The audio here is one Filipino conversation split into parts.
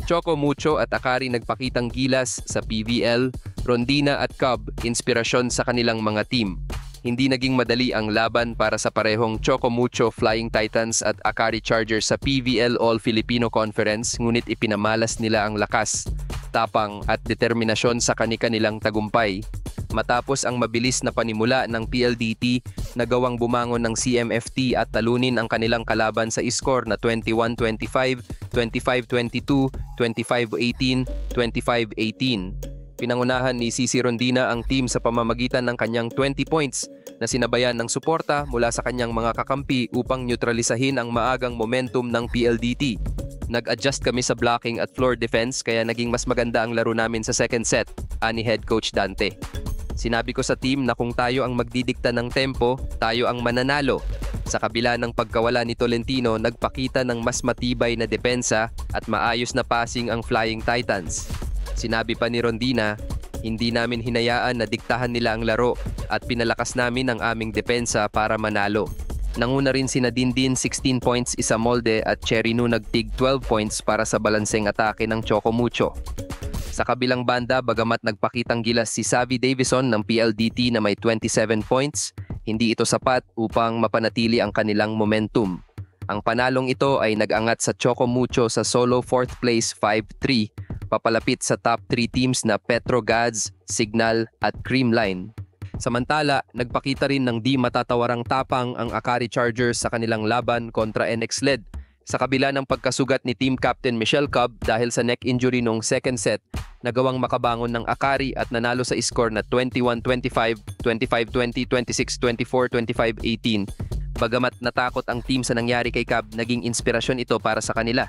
Choco Mucho at Akari nagpakitang gilas sa PVL, Rondina at Cub, inspirasyon sa kanilang mga team. Hindi naging madali ang laban para sa parehong Choco Mucho Flying Titans at Akari Chargers sa PVL All-Filipino Conference, ngunit ipinamalas nila ang lakas, tapang at determinasyon sa kani-kanilang tagumpay. Matapos ang mabilis na panimula ng PLDT, nagawang bumangon ng CMFT at talunin ang kanilang kalaban sa score na 21-25, 25-22, 25-18, 25-18. Pinangunahan ni CC Rondina ang team sa pamamagitan ng kanyang 20 points na sinabayan ng suporta mula sa kanyang mga kakampi upang neutralisahin ang maagang momentum ng PLDT. Nag-adjust kami sa blocking at floor defense kaya naging mas maganda ang laro namin sa second set, ani Head Coach Dante. Sinabi ko sa team na kung tayo ang magdidikta ng tempo, tayo ang mananalo. Sa kabila ng pagkawala ni Tolentino, nagpakita ng mas matibay na depensa at maayos na passing ang Flying Titans. Sinabi pa ni Rondina, hindi namin hinayaan na diktahan nila ang laro at pinalakas namin ang aming depensa para manalo. Nanguna rin sina Dindin 16 points isa molde at Cherry Nu nagtig 12 points para sa balanseng atake ng Choco Mucho. Sa kabilang banda, bagamat nagpakitang gilas si Savvy Davison ng PLDT na may 27 points, hindi ito sapat upang mapanatili ang kanilang momentum. Ang panalong ito ay nag-angat sa Choco Mucho sa solo 4th place 5-3, papalapit sa top 3 teams na Petro Gads, Signal at Creamline. Samantala, nagpakita rin ng di matatawarang tapang ang Akari Chargers sa kanilang laban kontra NX LED. Sa kabila ng pagkasugat ni Team Captain Michelle Cub dahil sa neck injury noong second set, nagawang makabangon ng Akari at nanalo sa score na 21-25, 25-20, 26-24, 25-18. Bagamat natakot ang team sa nangyari kay Cub, naging inspirasyon ito para sa kanila.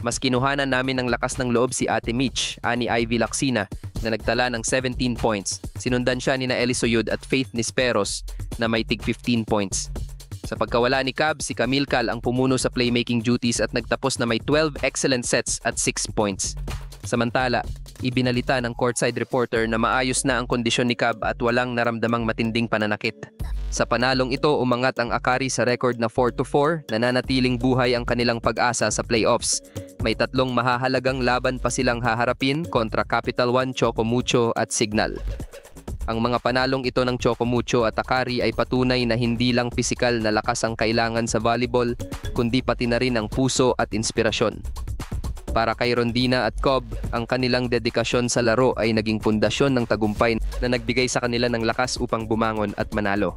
Mas kinuhanan namin ng lakas ng loob si Ate Mitch, ani Ivy Lacsina, na nagtala ng 17 points. Sinundan siya ni na Elisoyud at Faith Nisperos na may tig 15 points. Sa pagkawala ni Cub, si Camille Cal ang pumuno sa playmaking duties at nagtapos na may 12 excellent sets at 6 points. Samantala, ibinalita ng courtside reporter na maayos na ang kondisyon ni Cub at walang naramdamang matinding pananakit. Sa panalong ito, umangat ang Akari sa record na 4-4, nananatiling buhay ang kanilang pag-asa sa playoffs. May tatlong mahahalagang laban pa silang haharapin kontra Capital One, Choco Mucho at Signal. Ang mga panalong ito ng Choco Mucho at Akari ay patunay na hindi lang pisikal na lakas ang kailangan sa volleyball, kundi pati na rin ang puso at inspirasyon. Para kay Rondina at Cobb, ang kanilang dedikasyon sa laro ay naging pundasyon ng tagumpay na nagbigay sa kanila ng lakas upang bumangon at manalo.